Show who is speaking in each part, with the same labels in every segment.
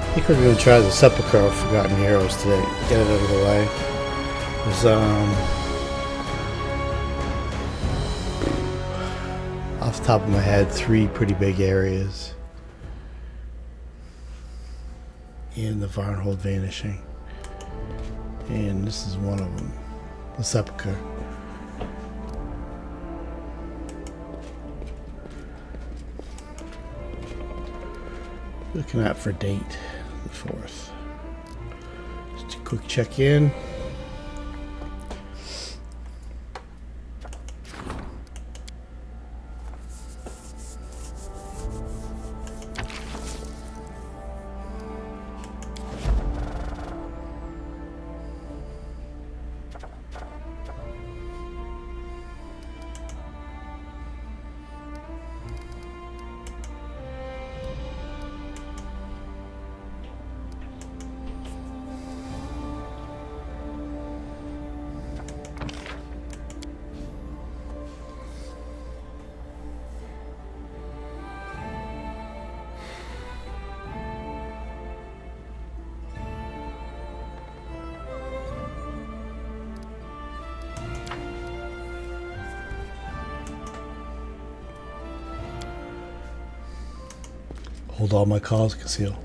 Speaker 1: I think we're going to try the Sepulcher of Forgotten Heroes today. Get it out of the way. There's, off the top of my head, 3 pretty big areas. And the Varnhold vanishing. And this is one of them. The Sepulcher. Looking out for date, the 4th. Just a quick check in. Hold all my calls, conceal.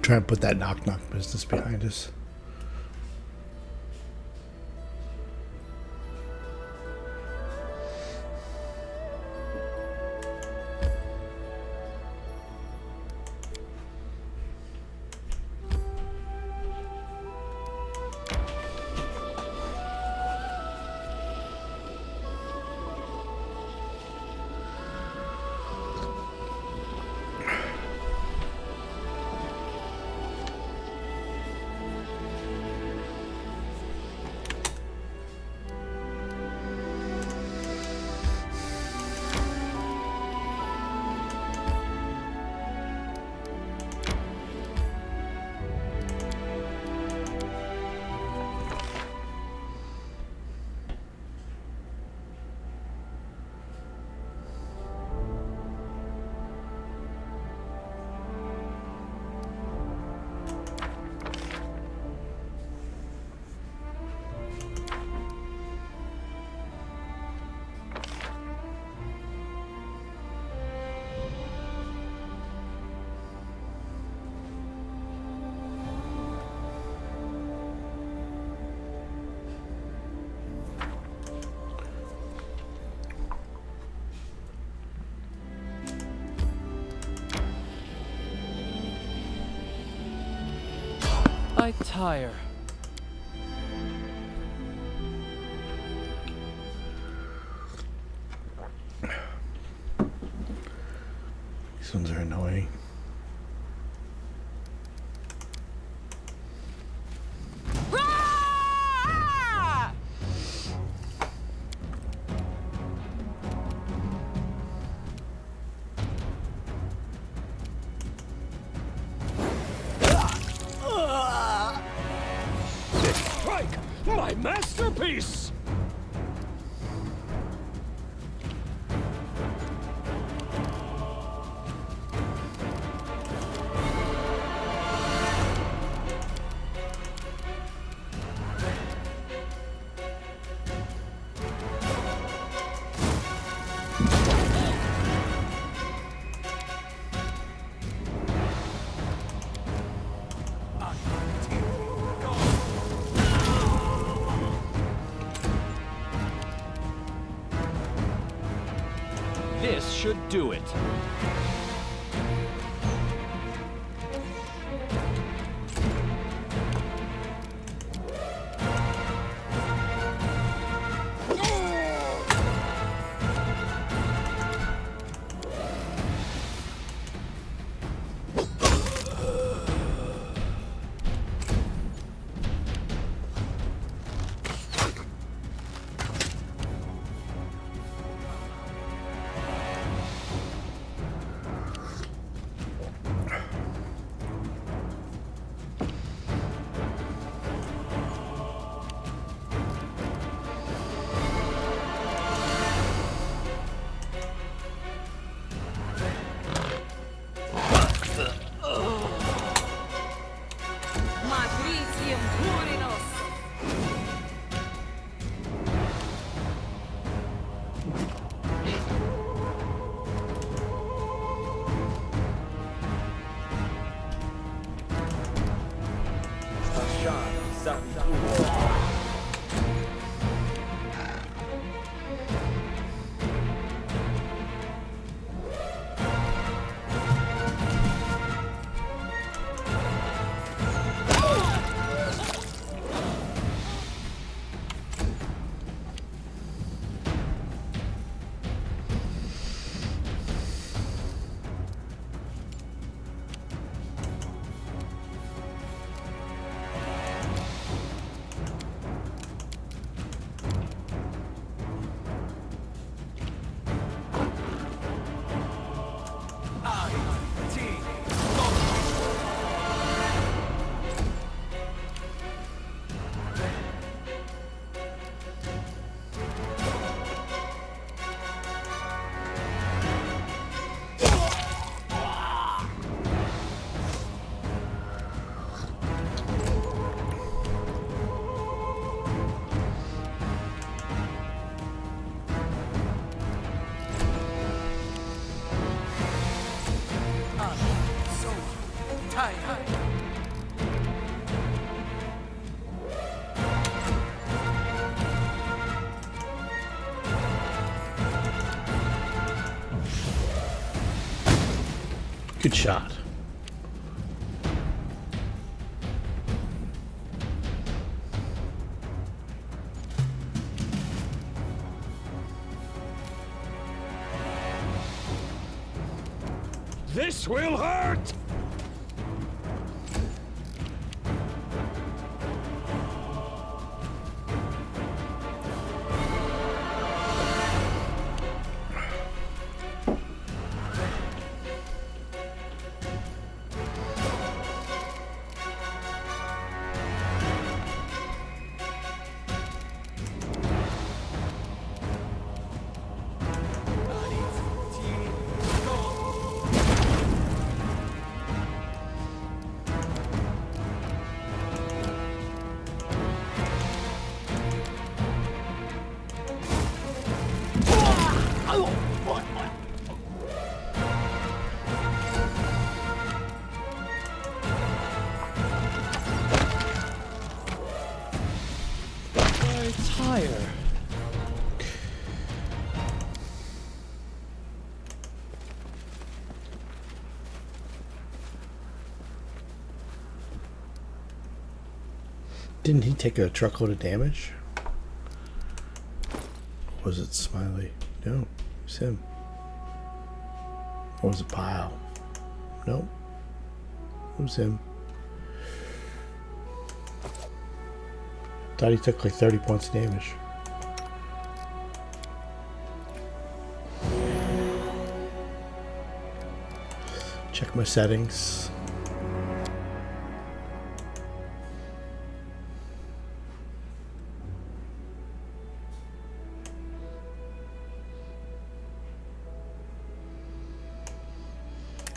Speaker 1: Try and put that knock-knock business behind us.
Speaker 2: I tire.
Speaker 1: These ones are annoying.
Speaker 2: My masterpiece! This should do it.
Speaker 1: Good shot.
Speaker 2: This will hurt!
Speaker 3: Tire.
Speaker 1: Didn't he take a truckload of damage? Or was it Smiley? No, it was him. Or was it Pile? No, it was him. Thought he took like 30 points of damage. Check my settings.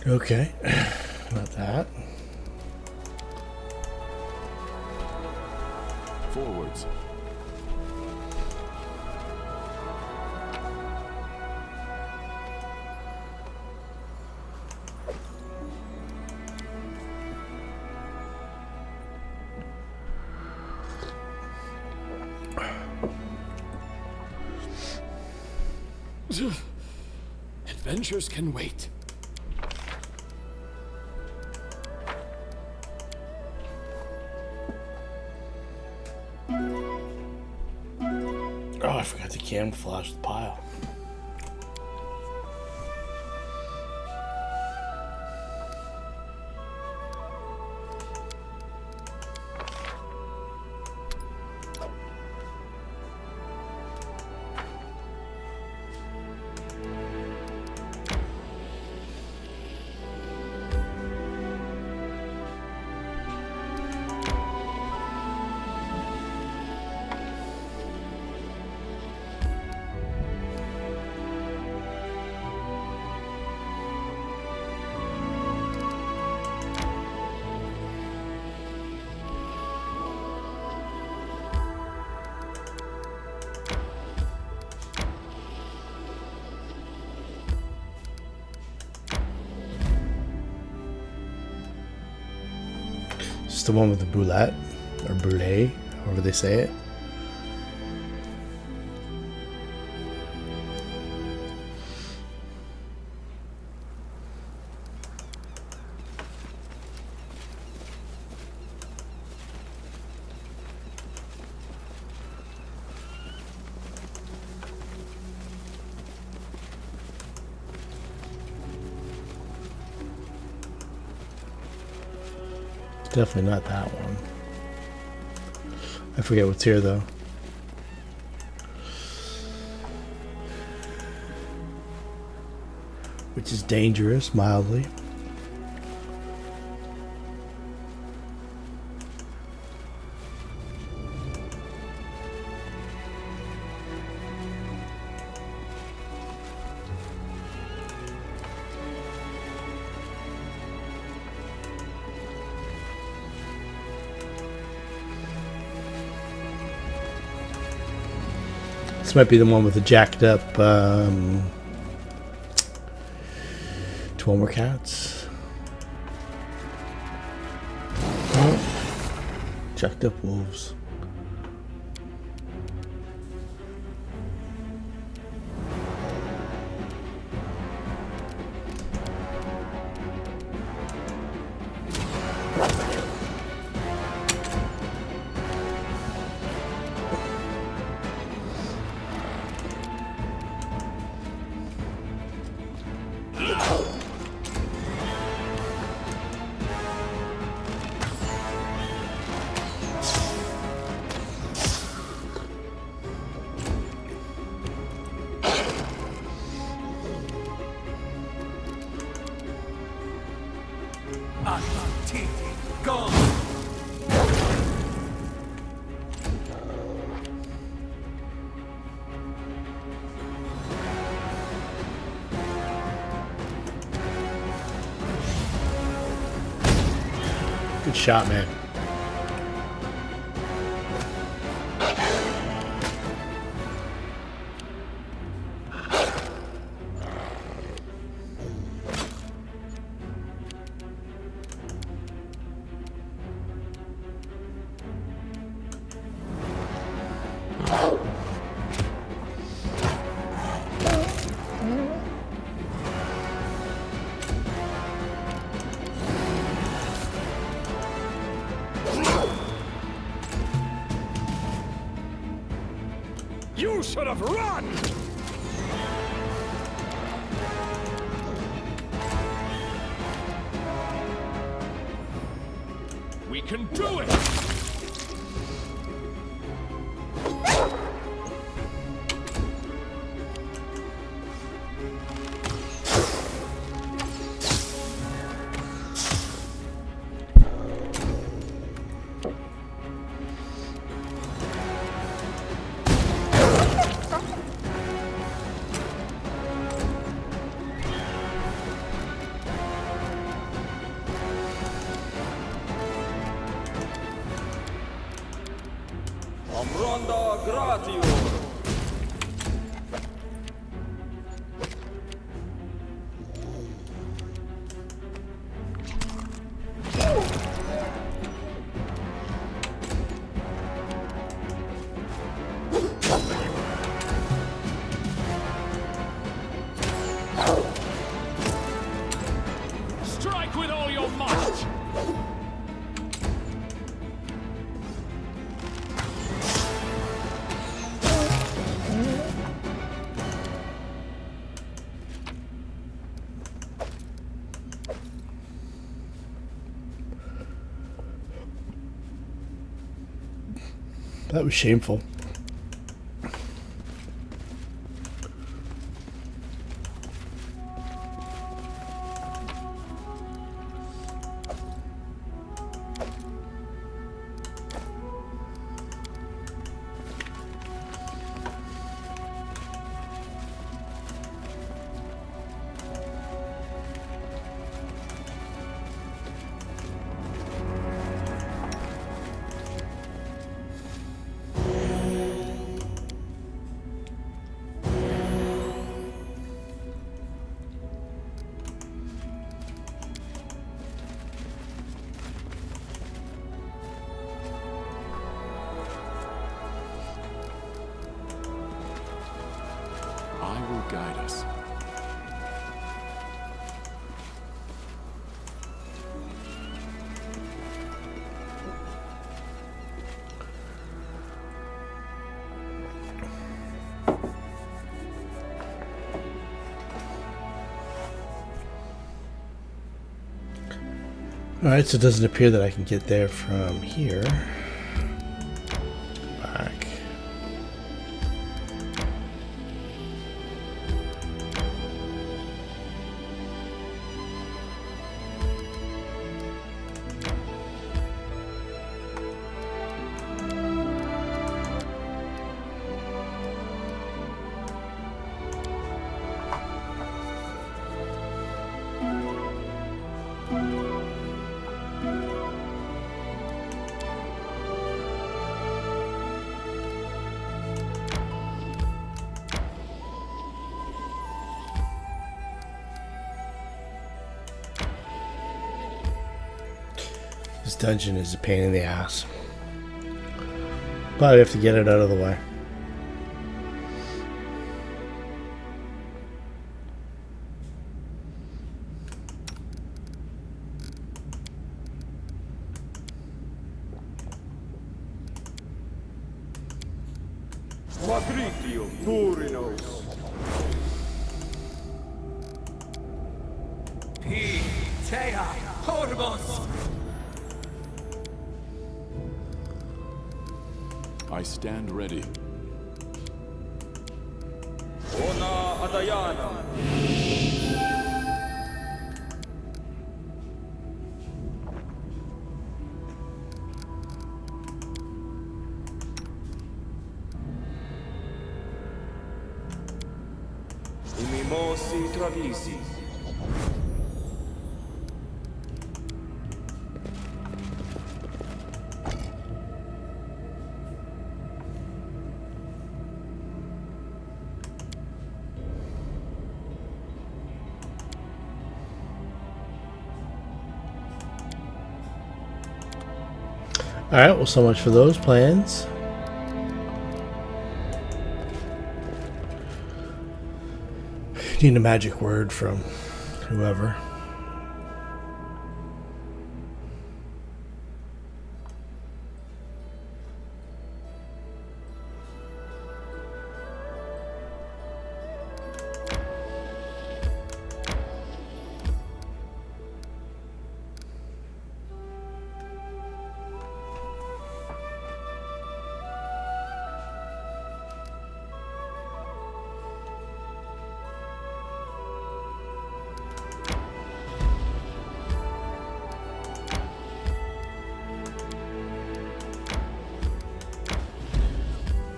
Speaker 1: Okay, not that.
Speaker 4: Forwards.
Speaker 2: Adventures can wait.
Speaker 1: Oh, I forgot to camouflage the pile. It's the one with the boulette. or Boulay, however they say it. Definitely not that one. I forget what's here though. Which is dangerous, mildly. This might be the one with the jacked up 12 more cats. Jacked up wolves.
Speaker 2: Azlanti, gone.
Speaker 1: Good shot, man.
Speaker 2: You should have run! We can do it!
Speaker 3: Amranda Gratio.
Speaker 2: Strike with all your might!
Speaker 1: That was shameful.
Speaker 2: guide us.
Speaker 1: Alright, so it doesn't appear that I can get there from here. Back. This dungeon is a pain in the ass. But I have to get it out of the way.
Speaker 3: Quadritio Turinos.
Speaker 2: Tea Hormos.
Speaker 4: I stand ready.
Speaker 3: Ona Adayana. Imimosi Travisi.
Speaker 1: Alright, well, so much for those plans. Need a magic word from whoever.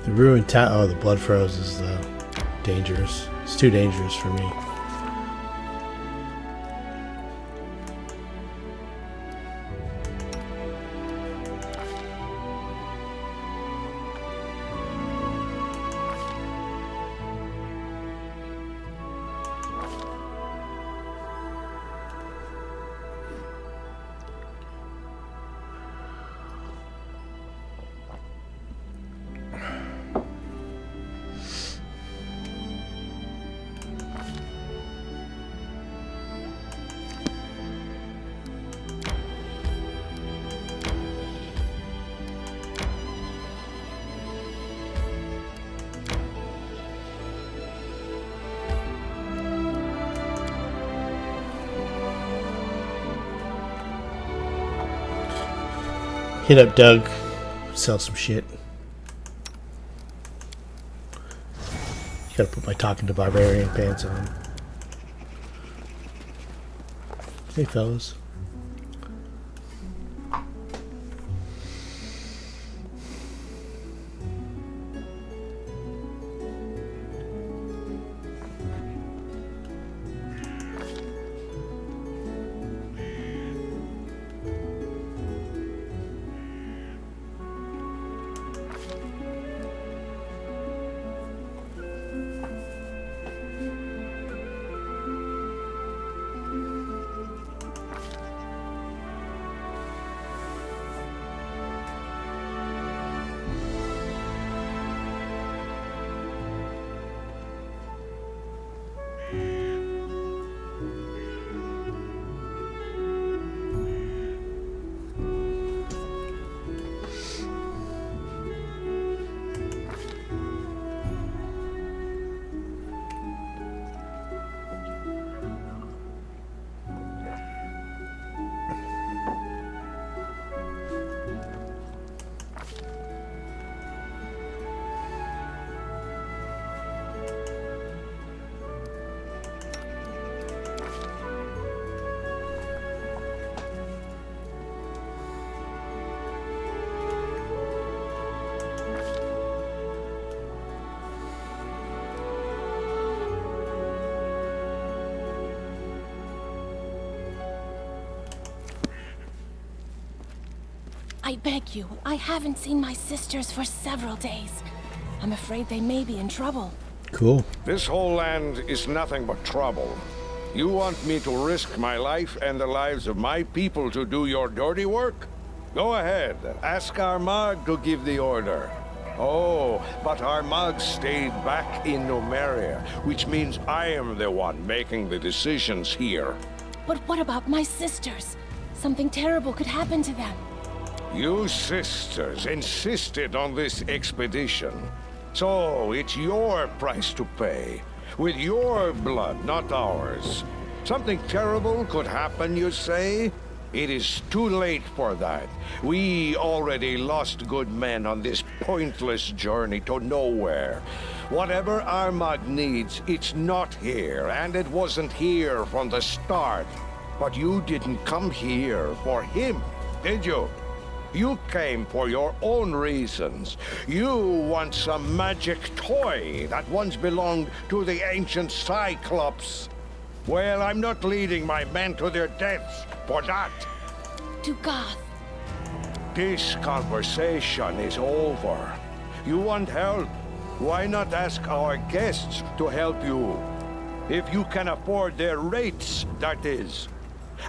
Speaker 1: The ruined town. Oh, the blood froze is dangerous. It's too dangerous for me. Hit up Doug, sell some shit. Gotta put my talking to barbarian pants on. Hey fellas.
Speaker 5: I beg you, I haven't seen my sisters for several days. I'm afraid they may be in trouble.
Speaker 1: Cool.
Speaker 6: This whole land is nothing but trouble. You want me to risk my life and the lives of my people to do your dirty work? Go ahead, ask Armagh to give the order. Oh, but Armagh stayed back in Numeria, which means I am the one making the decisions here.
Speaker 5: But what about my sisters? Something terrible could happen to them.
Speaker 6: You sisters insisted on this expedition. So it's your price to pay. With your blood, not ours. Something terrible could happen, you say? It is too late for that. We already lost good men on this pointless journey to nowhere. Whatever Armagh needs, it's not here, and it wasn't here from the start. But you didn't come here for him, did you? You came for your own reasons. You want some magic toy that once belonged to the ancient Cyclops. Well, I'm not leading my men to their deaths for that.
Speaker 5: To Goth.
Speaker 6: This conversation is over. You want help? Why not ask our guests to help you? If you can afford their rates, that is.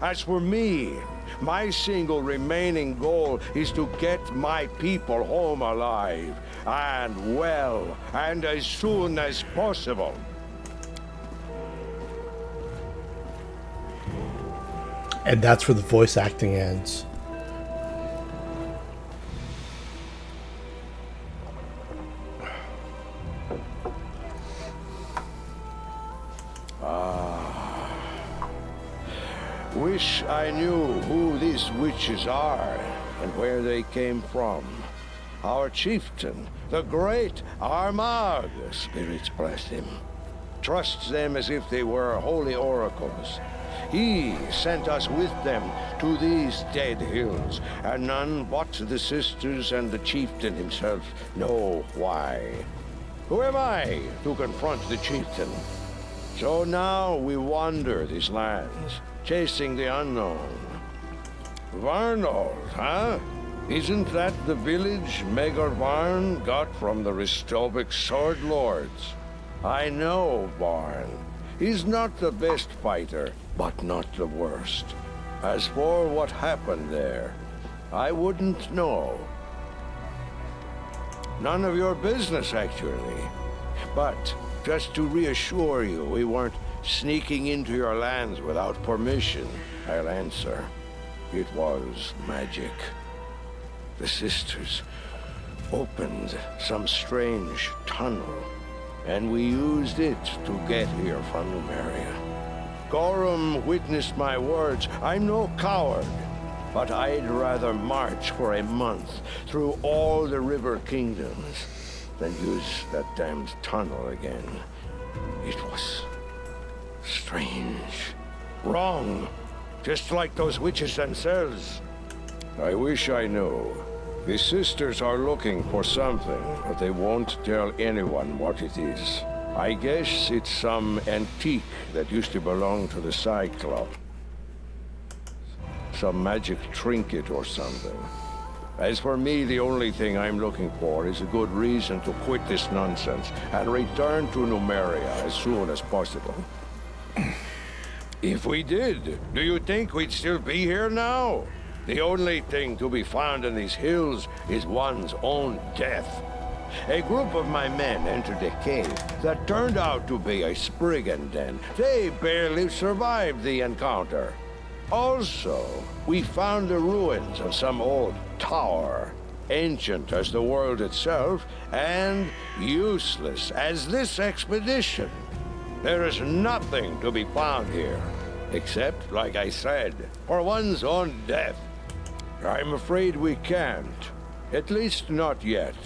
Speaker 6: As for me, my single remaining goal is to get my people home alive, and well, and as soon as possible.
Speaker 1: And that's where the voice acting ends.
Speaker 6: Wish I knew who these witches are and where they came from. Our chieftain, the great Armagh, spirits bless him, trusts them as if they were holy oracles. He sent us with them to these dead hills, and none but the sisters and the chieftain himself know why. Who am I to confront the chieftain? So now we wander these lands, chasing the unknown. Varnold, huh? Isn't that the village Megor Varn got from the Ristovic sword lords? I know Varn. He's not the best fighter, but not the worst. As for what happened there, I wouldn't know. None of your business, actually. But just to reassure you, we weren't sneaking into your lands without permission, I'll answer. It was magic. The sisters opened some strange tunnel, and we used it to get here from Numeria. Gorham witnessed my words. I'm no coward, but I'd rather march for a month through all the river kingdoms than use that damned tunnel again. It was strange, wrong, just like those witches themselves. I wish I knew. The sisters are looking for something, but they won't tell anyone what it is. I guess it's some antique that used to belong to the Cyclops. Some magic trinket or something. As for me, the only thing I'm looking for is a good reason to quit this nonsense and return to Numeria as soon as possible. If we did, do you think we'd still be here now? The only thing to be found in these hills is one's own death. A group of my men entered a cave that turned out to be a Spriggan den. They barely survived the encounter. Also, we found the ruins of some old tower, ancient as the world itself, and useless as this expedition. There is nothing to be found here, except, like I said, for one's own death. I'm afraid we can't, at least not yet.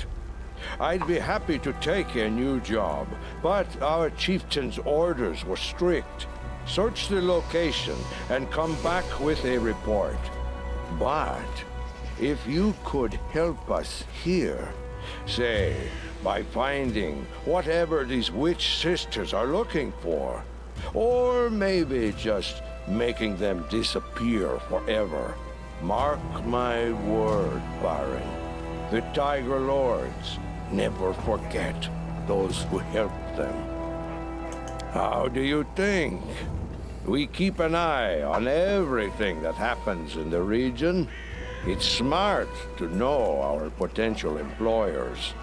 Speaker 6: I'd be happy to take a new job, but our chieftain's orders were strict. Search the location and come back with a report. But if you could help us here, say, by finding whatever these witch sisters are looking for, or maybe just making them disappear forever, Mark my word, Baron. The Tiger Lords never forget those who helped them. How do you think? We keep an eye on everything that happens in the region. It's smart to know our potential employers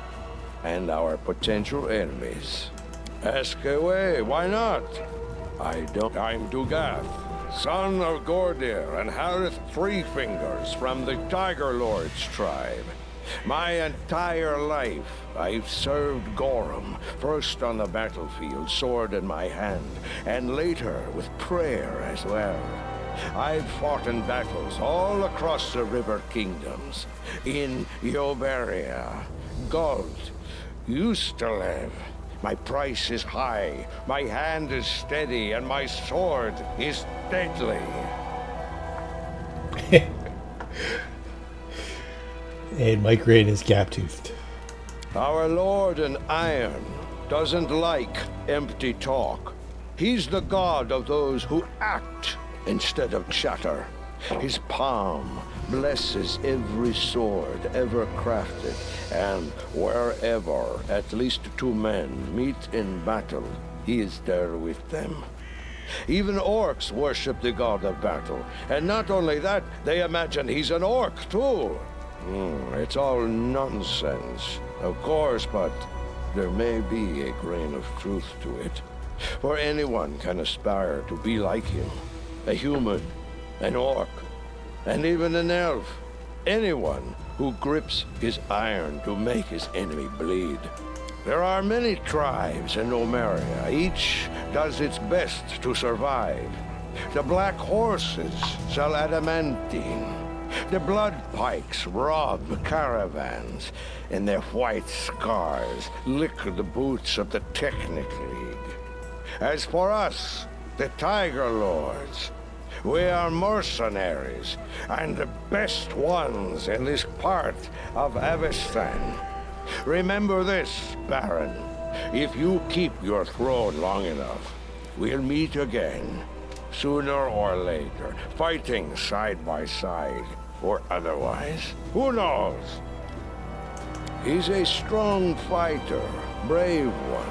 Speaker 6: and our potential enemies. Ask away, why not? I'm Dugath, son of Gordir and Harith Three Fingers from the Tiger Lords tribe. My entire life, I've served Gorham, first on the battlefield, sword in my hand, and later with prayer as well. I've fought in battles all across the River Kingdoms, in Yoberia, Guld, Ustalev. My price is high, my hand is steady, and my sword is deadly.
Speaker 1: And Mike Rain is gap-toothed.
Speaker 6: Our Lord in Iron doesn't like empty talk. He's the god of those who act instead of chatter. His palm blesses every sword ever crafted, and wherever at least two men meet in battle, he is there with them. Even orcs worship the god of battle, and not only that, they imagine he's an orc too. It's all nonsense, of course, but there may be a grain of truth to it. For anyone can aspire to be like him. A human, an orc, and even an elf. Anyone who grips his iron to make his enemy bleed. There are many tribes in Numeria. Each does its best to survive. The Black Horses sell adamantine. The Blood Pikes rob caravans, and their white scars lick the boots of the Technic League. As for us, the Tiger Lords, we are mercenaries, and the best ones in this part of Avestan. Remember this, Baron. If you keep your throne long enough, we'll meet again, sooner or later, fighting side by side, or otherwise. Who knows? He's a strong fighter, brave one.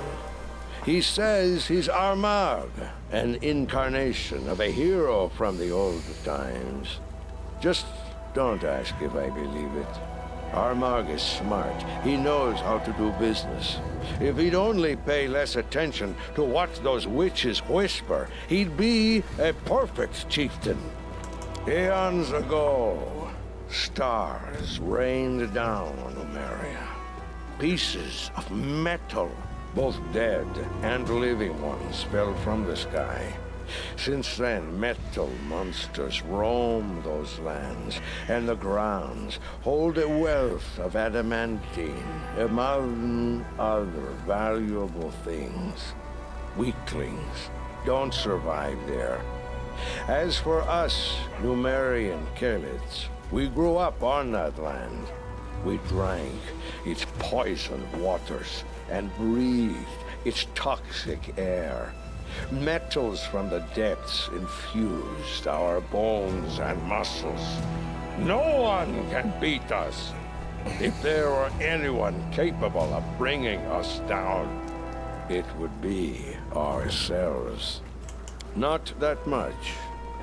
Speaker 6: He says he's Armagh, an incarnation of a hero from the old times. Just don't ask if I believe it. Armagh is smart. He knows how to do business. If he'd only pay less attention to what those witches whisper, he'd be a perfect chieftain. Eons ago, stars rained down on Numeria. Pieces of metal, both dead and living ones, fell from the sky. Since then, metal monsters roam those lands, and the grounds hold a wealth of adamantine, among other valuable things. Weaklings don't survive there. As for us, Numerian Kelits, we grew up on that land. We drank its poisoned waters and breathed its toxic air. Metals from the depths infused our bones and muscles. No one can beat us. If there were anyone capable of bringing us down, it would be ourselves. Not that much.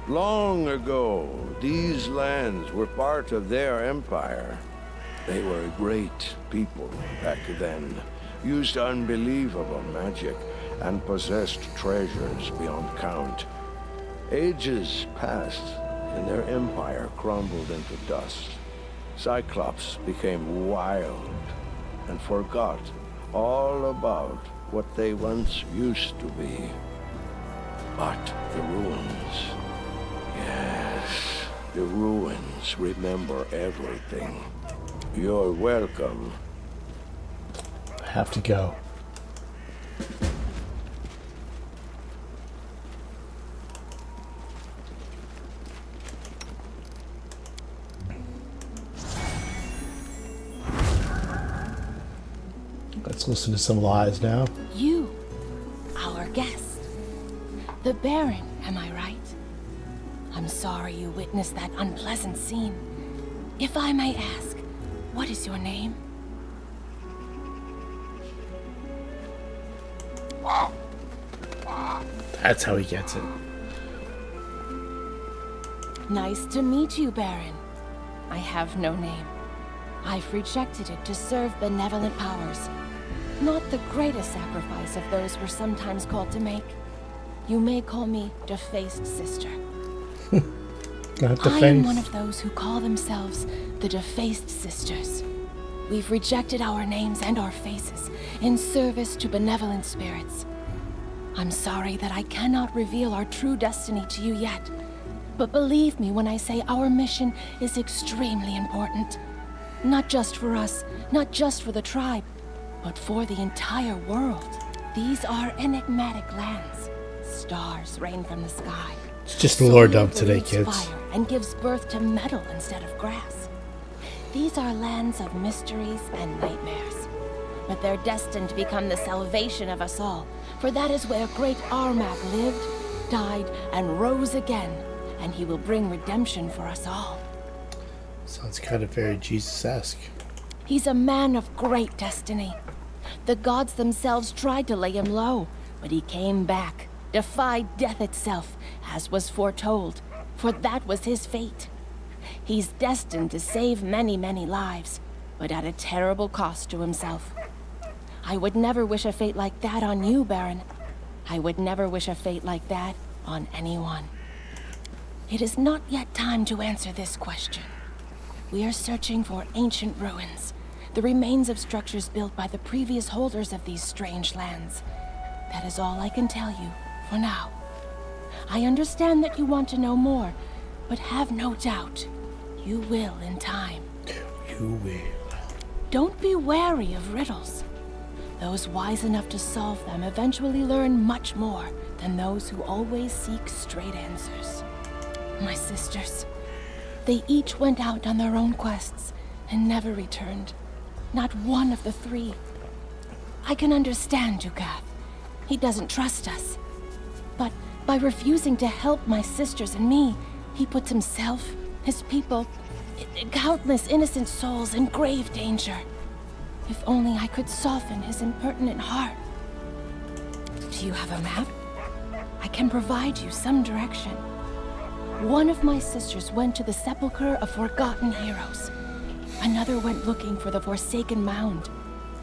Speaker 6: Long ago, these lands were part of their empire. They were a great people back then, used unbelievable magic, and possessed treasures beyond count. Ages passed, and their empire crumbled into dust. Cyclops became wild and forgot all about what they once used to be. But the ruins, yes, the ruins remember everything. You're welcome.
Speaker 1: I have to go. Let's listen to some lies now.
Speaker 5: You, our guest. The Baron, am I right? I'm I'm sorry you witnessed that unpleasant scene. If I may ask, what is your name?
Speaker 1: That's how he gets it.
Speaker 5: Nice to meet you, Baron. I have no name. I've rejected it to serve benevolent powers. Not the greatest sacrifice of those we're sometimes called to make. You may call me Defaced Sister.
Speaker 1: Not the
Speaker 5: I
Speaker 1: face.
Speaker 5: am one of those who call themselves the Defaced Sisters. We've rejected our names and our faces in service to benevolent spirits. I'm sorry that I cannot reveal our true destiny to you yet, but believe me when I say our mission is extremely important. Not just for us, not just for the tribe, but for the entire world. These are enigmatic lands. Stars rain from the sky.
Speaker 1: It's just a lore dump
Speaker 5: Soil
Speaker 1: today,
Speaker 5: breathes
Speaker 1: kids.
Speaker 5: fire and gives birth to metal instead of grass. These are lands of mysteries and nightmares. But they're destined to become the salvation of us all, for that is where great Armak lived, died, and rose again, and he will bring redemption for us all.
Speaker 1: Sounds kind of very Jesus-esque.
Speaker 5: He's a man of great destiny. The gods themselves tried to lay him low, but he came back, defied death itself, as was foretold, for that was his fate. He's destined to save many, many lives, but at a terrible cost to himself. I would never wish a fate like that on you, Baron. I would never wish a fate like that on anyone. It is not yet time to answer this question. We are searching for ancient ruins, the remains of structures built by the previous holders of these strange lands. That is all I can tell you for now. I understand that you want to know more, but have no doubt, you will in time.
Speaker 1: You will.
Speaker 5: Don't be wary of riddles. Those wise enough to solve them eventually learn much more than those who always seek straight answers. My sisters, they each went out on their own quests and never returned. Not one of the three. I can understand Dugath. He doesn't trust us. But by refusing to help my sisters and me, he puts himself, his people, countless innocent souls in grave danger. If only I could soften his impertinent heart. Do you have a map? I can provide you some direction. One of my sisters went to the Sepulcher of Forgotten Heroes. Another went looking for the Forsaken Mound.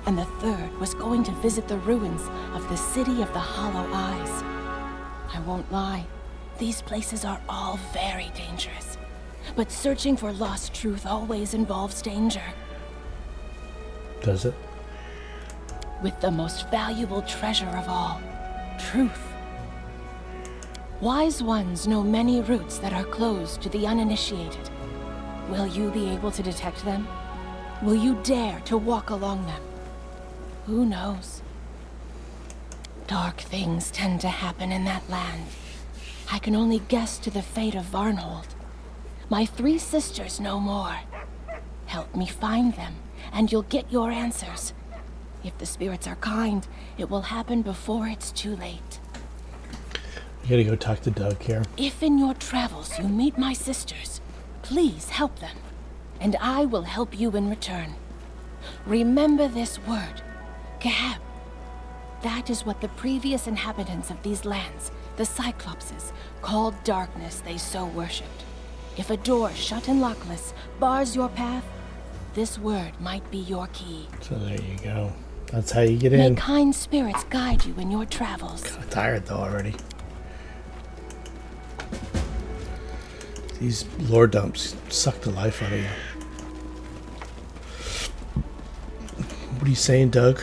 Speaker 5: And the third was going to visit the ruins of the City of the Hollow Eyes. I won't lie, these places are all very dangerous. But searching for lost truth always involves danger.
Speaker 1: Does it?
Speaker 5: With the most valuable treasure of all, truth. Wise ones know many routes that are closed to the uninitiated. Will you be able to detect them? Will you dare to walk along them? Who knows? Dark things tend to happen in that land. I can only guess to the fate of Varnhold. My 3 sisters know more. Help me find them, and you'll get your answers. If the spirits are kind, it will happen before it's too late.
Speaker 1: You gotta go talk to Doug here.
Speaker 5: If in your travels you meet my sisters, please help them, and I will help you in return. Remember this word, Gahab. That is what the previous inhabitants of these lands, the Cyclopses, called darkness they so worshipped. If a door shut and lockless bars your path, this word might be your key.
Speaker 1: So there you go. That's how you get
Speaker 5: May
Speaker 1: in.
Speaker 5: kind spirits guide you in your travels.
Speaker 1: I'm tired though already. These lore dumps suck the life out of you. What are you saying, Doug?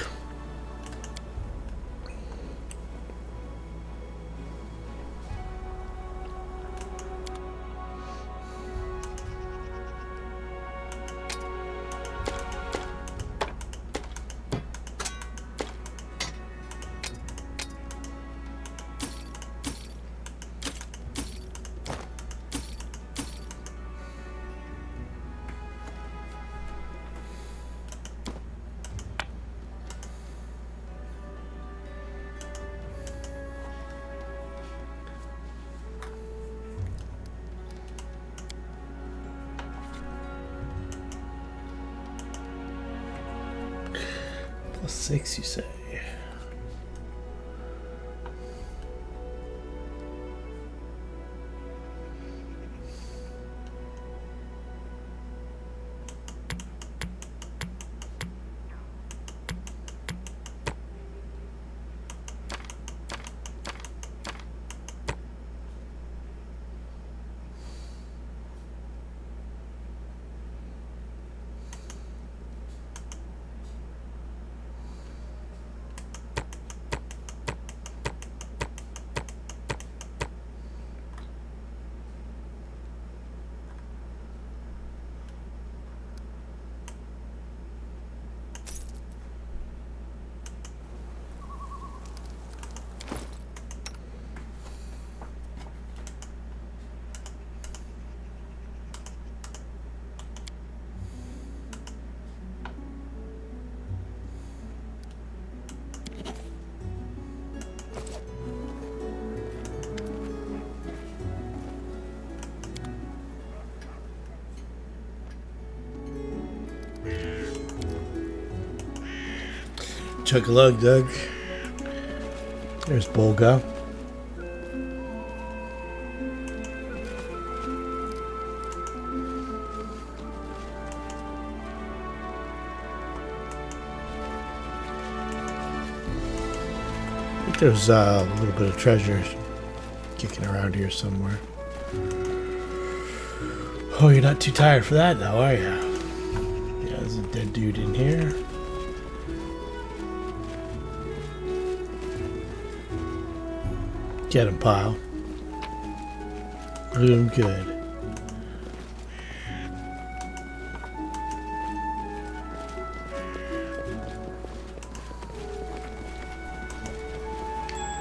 Speaker 1: +6, you say? Chug a lug, Doug. There's Bolga. I think there's a little bit of treasure kicking around here somewhere. Oh, you're not too tired for that now, are you? Yeah, there's a dead dude in here. Get him, pile. Doing good.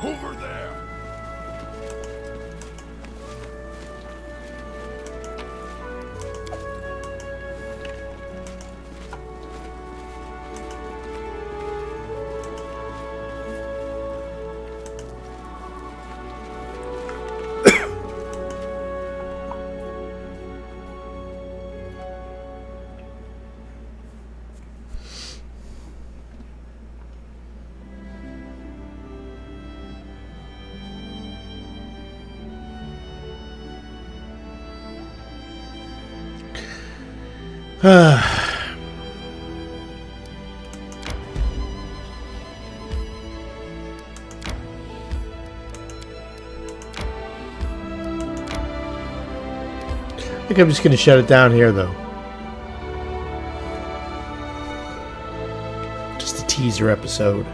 Speaker 4: Over there!
Speaker 1: I think I'm just going to shut it down here, though. Just a teaser episode.